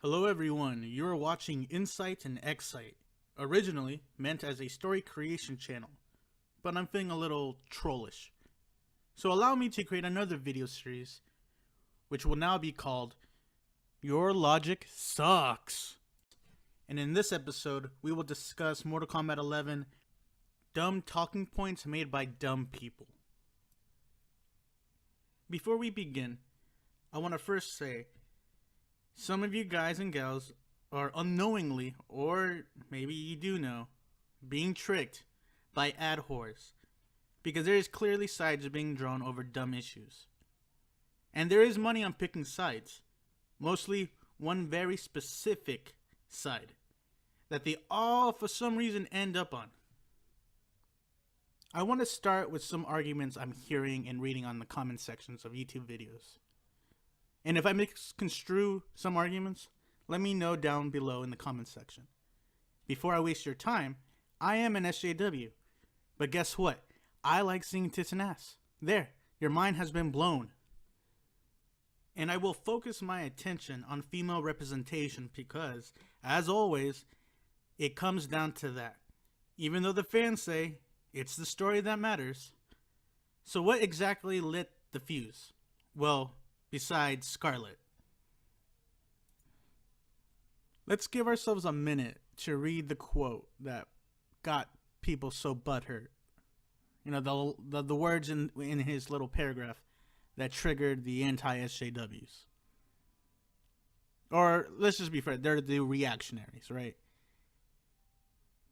Hello everyone, you are watching Insight and Excite, originally meant as a story creation channel, but I'm feeling a little trollish. So allow me to create another video series, which will now be called Your Logic Sucks. And in this episode, we will discuss Mortal Kombat 11 dumb talking points made by dumb people. Before we begin, I want to first say, some of you guys and gals are unknowingly, or maybe you do know, being tricked by ad whores, because there is clearly sides being drawn over dumb issues. And there is money on picking sides, mostly one very specific side, that they all for some reason end up on. I want to start with some arguments I'm hearing and reading on the comment sections of YouTube videos. And if I misconstrue some arguments, let me know down below in the comment section. Before I waste your time, I am an SJW. But guess what? I like seeing tits and ass. There, your mind has been blown. And I will focus my attention on female representation because, as always, it comes down to that. Even though the fans say, it's the story that matters. So what exactly lit the fuse? Well, besides Scarlet. Let's give ourselves a minute to read the quote that got people so butthurt. You know, the words in his little paragraph that triggered the Anti-SJWs. Or, let's just be fair, they're the Reactionaries, right?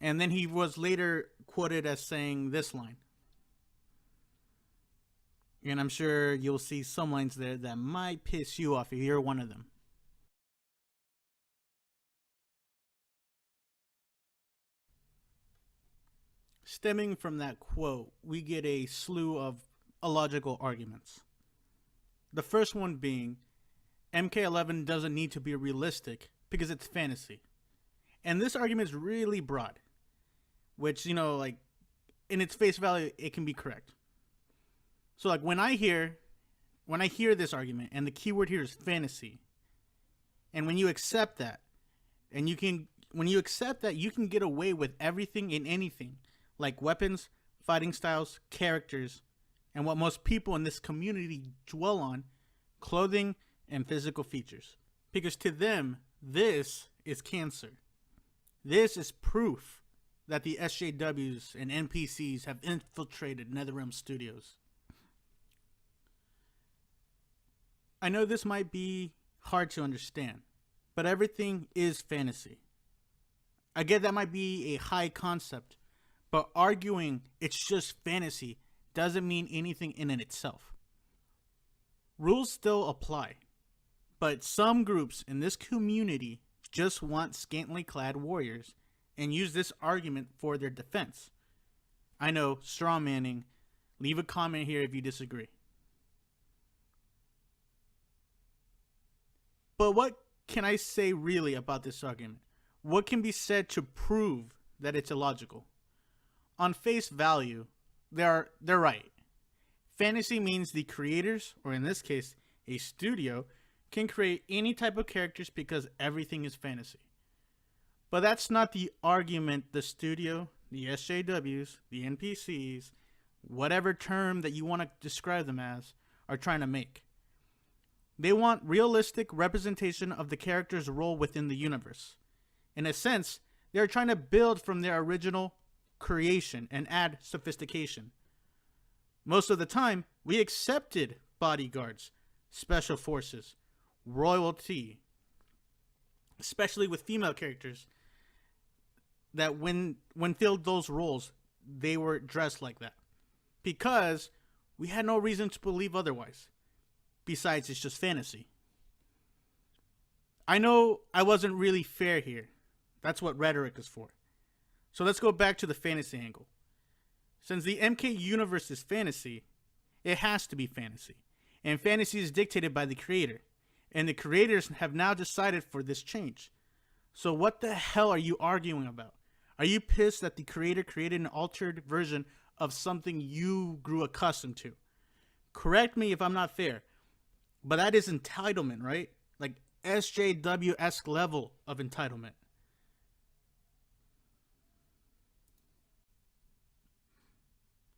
And then he was later quoted as saying this line. And I'm sure you'll see some lines there that might piss you off if you're one of them. Stemming from that quote, we get a slew of illogical arguments. The first one being, MK11 doesn't need to be realistic because it's fantasy. And this argument is really broad, which, you know, like, in its face value, it can be correct. So like when I hear this argument, and the keyword here is fantasy, and when you accept that, and when you accept that you can get away with everything and anything, like weapons, fighting styles, characters, and what most people in this community dwell on, clothing and physical features. Because to them, this is cancer. This is proof that the SJWs and NPCs have infiltrated NetherRealm Studios. I know this might be hard to understand, but everything is fantasy. I get that might be a high concept, but arguing it's just fantasy doesn't mean anything in and itself. Rules still apply, but some groups in this community just want scantily clad warriors and use this argument for their defense. I know, straw manning. Leave a comment here if you disagree. But what can I say really about this argument? What can be said to prove that it's illogical? On face value, they're right. Fantasy means the creators, or in this case, a studio, can create any type of characters because everything is fantasy. But that's not the argument the studio, the SJWs, the NPCs, whatever term that you want to describe them as, are trying to make. They want realistic representation of the character's role within the universe. In a sense, they're trying to build from their original creation and add sophistication. Most of the time, we accepted bodyguards, special forces, royalty, especially with female characters, that when filled those roles, they were dressed like that. Because we had no reason to believe otherwise. Besides, it's just fantasy. I know I wasn't really fair here. That's what rhetoric is for. So let's go back to the fantasy angle. Since the MK universe is fantasy, it has to be fantasy. And fantasy is dictated by the creator. And the creators have now decided for this change. So what the hell are you arguing about? Are you pissed that the creator created an altered version of something you grew accustomed to? Correct me if I'm not fair, but that is entitlement, right? Like, SJW-esque level of entitlement.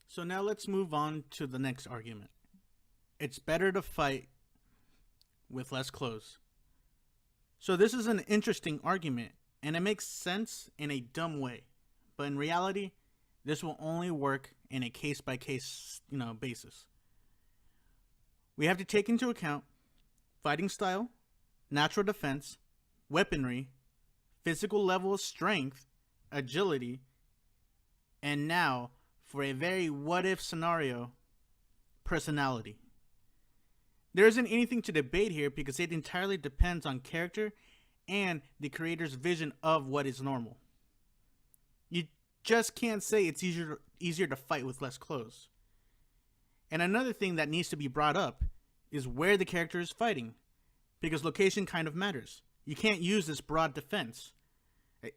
So now let's move on to the next argument. It's better to fight with less clothes. So this is an interesting argument, and it makes sense in a dumb way. But in reality, this will only work in a case-by-case, basis. We have to take into account fighting style, natural defense, weaponry, physical level of strength, agility, and now, for a very what-if scenario, personality. There isn't anything to debate here because it entirely depends on character and the creator's vision of what is normal. You just can't say it's easier to fight with less clothes. And another thing that needs to be brought up is where the character is fighting, because location kind of matters. You can't use this broad defense.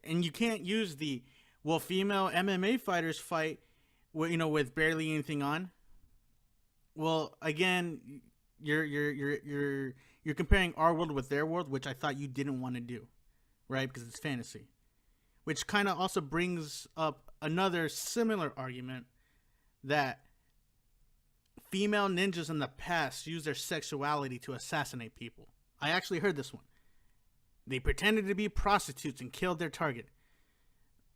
And you can't use female MMA fighters fight with barely anything on. Well, again, you're comparing our world with their world, which I thought you didn't want to do, right? Because it's fantasy. Which kind of also brings up another similar argument that female ninjas in the past used their sexuality to assassinate people. I actually heard this one. They pretended to be prostitutes and killed their target.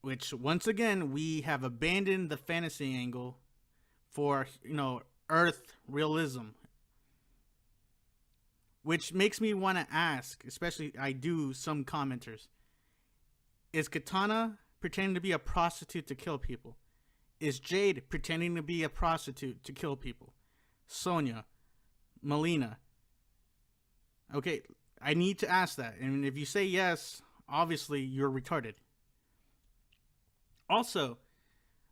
Which, once again, we have abandoned the fantasy angle for, Earth realism. Which makes me want to ask, especially some commenters, is Katana pretending to be a prostitute to kill people? Is Jade pretending to be a prostitute to kill people? Sonya, Melina. Okay, I need to ask that. And if you say yes, obviously you're retarded. Also,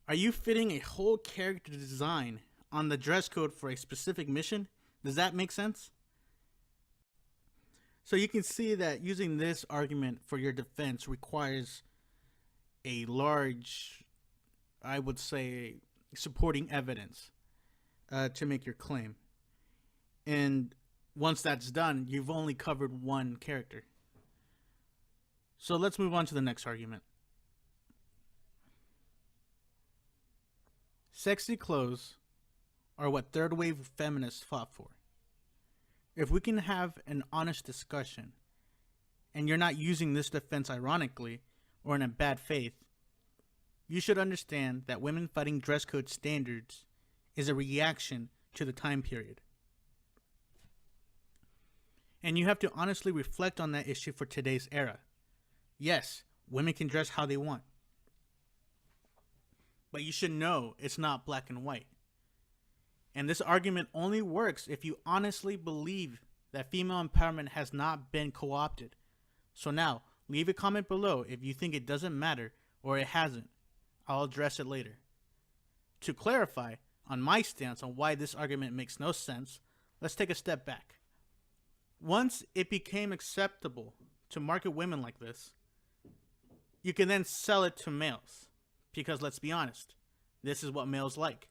are you fitting a whole character design on the dress code for a specific mission? Does that make sense? So you can see that using this argument for your defense requires a large, I would say, supporting evidence to make your claim. And once that's done, you've only covered one character. So let's move on to the next argument. Sexy clothes are what third wave feminists fought for. If we can have an honest discussion, and you're not using this defense ironically or in a bad faith, you should understand that women fighting dress code standards is a reaction to the time period. And you have to honestly reflect on that issue for today's era. Yes, women can dress how they want. But you should know it's not black and white. And this argument only works if you honestly believe that female empowerment has not been co-opted. So now, leave a comment below if you think it doesn't matter or it hasn't. I'll address it later. To clarify on my stance on why this argument makes no sense, let's take a step back. Once it became acceptable to market women like this, you can then sell it to males. Because let's be honest, this is what males like.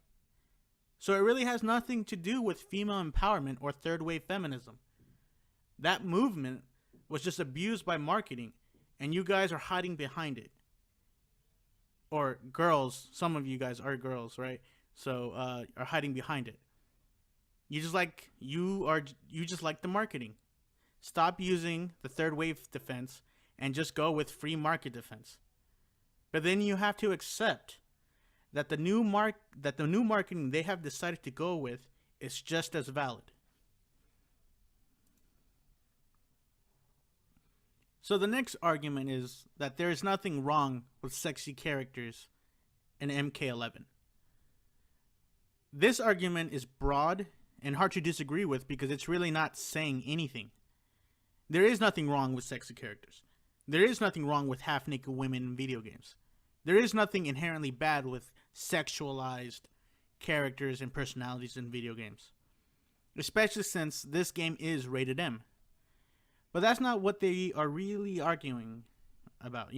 So it really has nothing to do with female empowerment or third wave feminism. That movement was just abused by marketing, and you guys are hiding behind it. Or girls, some of you guys are girls, right? So are hiding behind it. You just like the marketing. Stop using the third wave defense and just go with free market defense. But then you have to accept that the new marketing they have decided to go with is just as valid. So the next argument is that there is nothing wrong with sexy characters in MK11. This argument is broad and hard to disagree with because it's really not saying anything. There is nothing wrong with sexy characters. There is nothing wrong with half-naked women in video games. There is nothing inherently bad with sexualized characters and personalities in video games. Especially since this game is rated M. But that's not what they are really arguing about,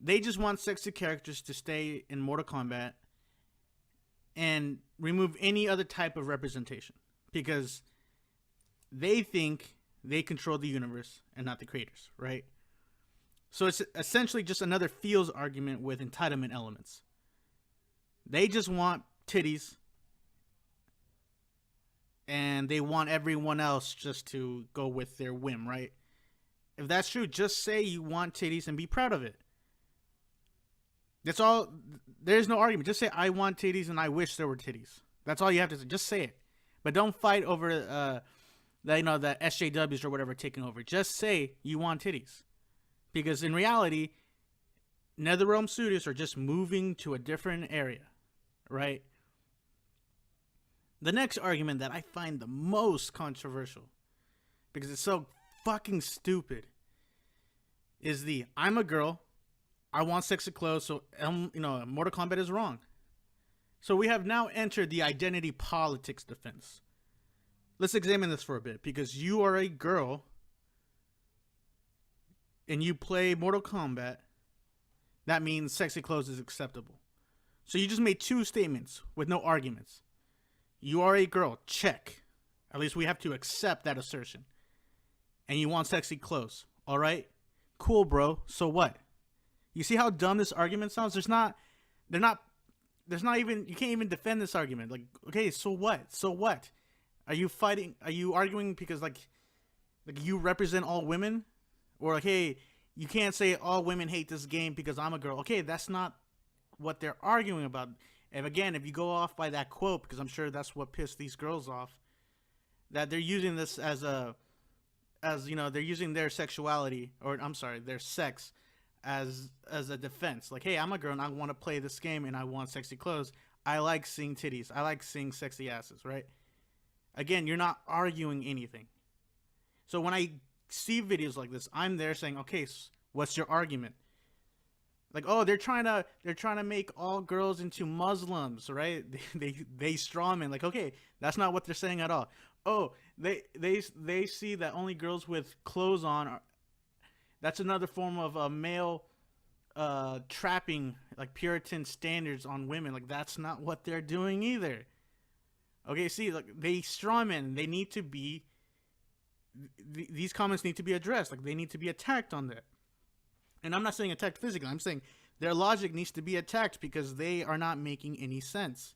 They just want sexy characters to stay in Mortal Kombat and remove any other type of representation. Because they think they control the universe and not the creators, right? So it's essentially just another feels argument with entitlement elements. They just want titties, and they want everyone else just to go with their whim, right? If that's true, just say you want titties and be proud of it. That's all. There's no argument. Just say I want titties and I wish there were titties. That's all you have to say. Just say it. But don't fight over the SJWs or whatever taking over. Just say you want titties. Because in reality, NetherRealm studios are just moving to a different area, right? The next argument that I find the most controversial, because it's so fucking stupid, is the I'm a girl, I want sexy clothes, so Mortal Kombat is wrong. So we have now entered the identity politics defense. Let's examine this for a bit, because you are a girl and you play Mortal Kombat. That means sexy clothes is acceptable. So you just made two statements with no arguments. You are a girl, check. At least we have to accept that assertion. And you want sexy clothes, all right? Cool, bro. So what? You see how dumb this argument sounds? You can't even defend this argument. Like, okay, so what? So what? Are you arguing because like you represent all women? Or like, hey, you can't say all women hate this game because I'm a girl. Okay, that's not what they're arguing about. And again, if you go off by that quote, because I'm sure that's what pissed these girls off, that they're using this they're using their sexuality, or I'm sorry, their sex as a defense. Like, hey, I'm a girl and I want to play this game and I want sexy clothes. I like seeing titties. I like seeing sexy asses, right? Again, you're not arguing anything. So when I see videos like this, I'm there saying, okay, what's your argument? Like, oh, they're trying to make all girls into Muslims, right? They strawman. Like, okay, that's not what they're saying at all. Oh, they see that only girls with clothes on that's another form of male trapping, like Puritan standards on women. Like, that's not what they're doing either. Okay, see, like, they strawman. They need to be. These comments need to be addressed. Like, they need to be attacked on that. And I'm not saying attacked physically. I'm saying their logic needs to be attacked because they are not making any sense.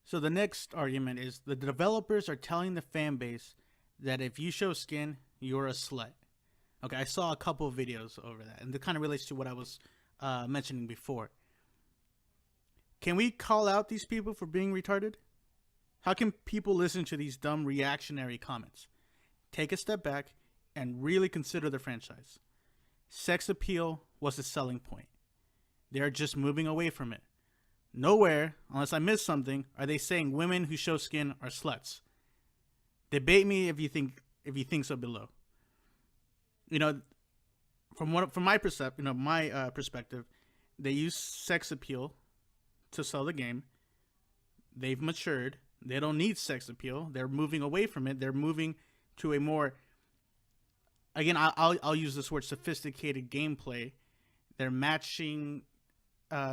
So the next argument is the developers are telling the fan base that if you show skin, you're a slut. Okay, I saw a couple of videos over that, and that kind of relates to what I was mentioning before. Can we call out these people for being retarded? How can people listen to these dumb reactionary comments? Take a step back and really consider the franchise. Sex appeal was the selling point. They're just moving away from it. Nowhere, unless I missed something, are they saying women who show skin are sluts. Debate me if you think so below. From my perspective, they use sex appeal to sell the game. They've matured. They don't need sex appeal. They're moving away from it. They're moving to a more, again, I'll use this word, sophisticated gameplay. They're matching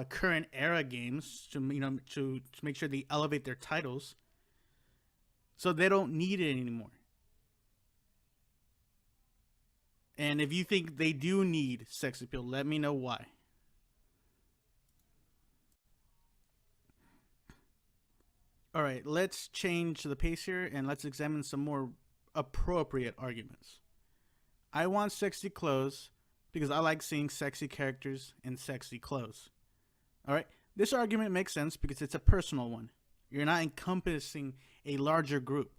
current era games to make sure they elevate their titles, so they don't need it anymore. And if you think they do need sex appeal, let me know why. All right, let's change the pace here and let's examine some more appropriate arguments. I want sexy clothes because I like seeing sexy characters in sexy clothes. All right, this argument makes sense because it's a personal one. You're not encompassing a larger group.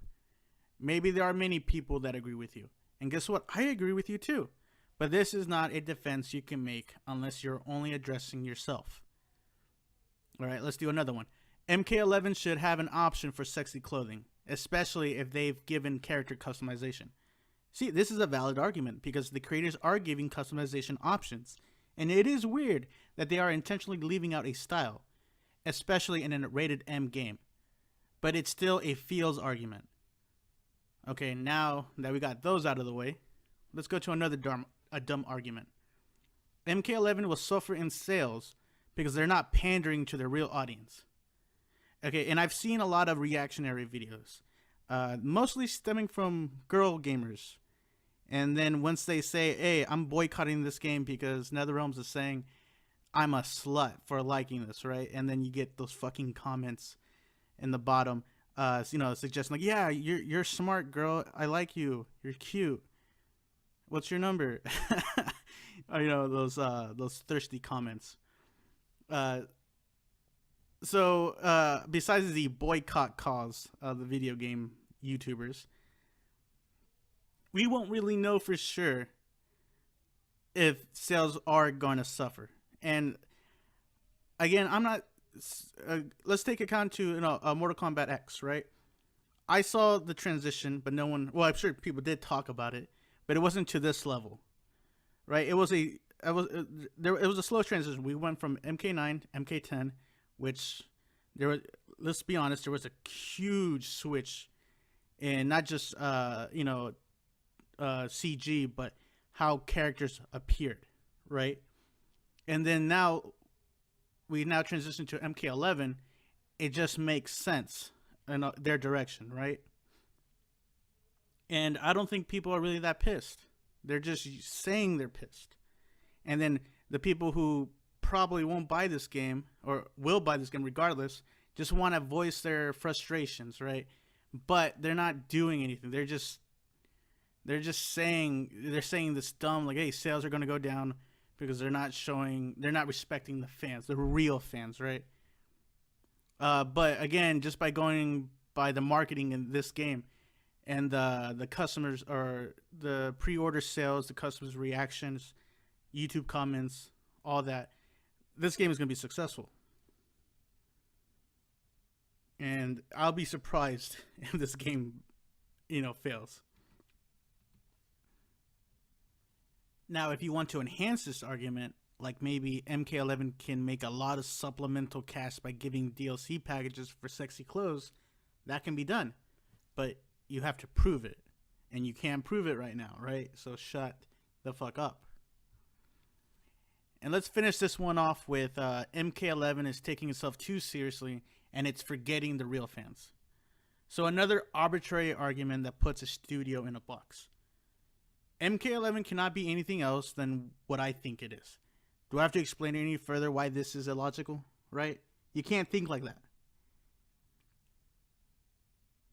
Maybe there are many people that agree with you. And guess what? I agree with you too. But this is not a defense you can make unless you're only addressing yourself. All right, let's do another one. MK11 should have an option for sexy clothing, especially if they've given character customization. See, this is a valid argument because the creators are giving customization options. And it is weird that they are intentionally leaving out a style, especially in a rated M game. But it's still a feels argument. Okay, now that we got those out of the way, let's go to another dumb argument. MK11 will suffer in sales because they're not pandering to their real audience. Okay, and I've seen a lot of reactionary videos, mostly stemming from girl gamers. And then once they say, hey, I'm boycotting this game because NetherRealms is saying I'm a slut for liking this, right? And then you get those fucking comments in the bottom, suggesting like, yeah, you're smart, girl. I like you. You're cute. What's your number? Or, those thirsty comments. So besides the boycott cause of the video game YouTubers, we won't really know for sure if sales are going to suffer. And again, I'm not. Let's take account to Mortal Kombat X, right? I saw the transition, but no one. Well, I'm sure people did talk about it, but it wasn't to this level, right? It was a slow transition. We went from MK9, MK10, which there was. Let's be honest, there was a huge switch in not just CG, but how characters appeared, right? And then we transition to MK11. It just makes sense in their direction, right? And I don't think people are really that pissed. They're just saying they're pissed. And then the people who probably won't buy this game or will buy this game regardless just want to voice their frustrations, right? But they're not doing anything. They're just saying this dumb, like, hey, sales are going to go down because they're not respecting the fans, the real fans, right? But again, just by going by the marketing in this game and the customers or the pre-order sales, the customers' reactions, YouTube comments, all that, this game is going to be successful. And I'll be surprised if this game, fails. Now, if you want to enhance this argument, like maybe MK11 can make a lot of supplemental cash by giving DLC packages for sexy clothes, that can be done. But you have to prove it. And you can't prove it right now, right? So shut the fuck up. And let's finish this one off with MK11 is taking itself too seriously and it's forgetting the real fans. So another arbitrary argument that puts a studio in a box. MK11 cannot be anything else than what I think it is. Do I have to explain any further why this is illogical, right? You can't think like that.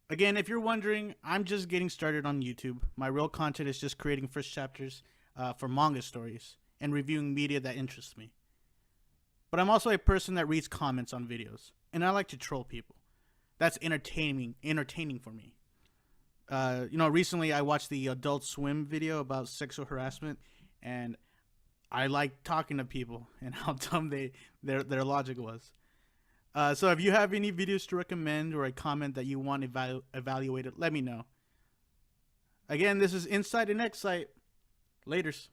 Again, if you're wondering, I'm just getting started on YouTube. My real content is just creating first chapters for manga stories and reviewing media that interests me. But I'm also a person that reads comments on videos, and I like to troll people. That's entertaining for me. Recently I watched the Adult Swim video about sexual harassment, and I like talking to people and how dumb their logic was. So if you have any videos to recommend or a comment that you want evaluated, let me know. Again, this is Inside and Excite. Laters.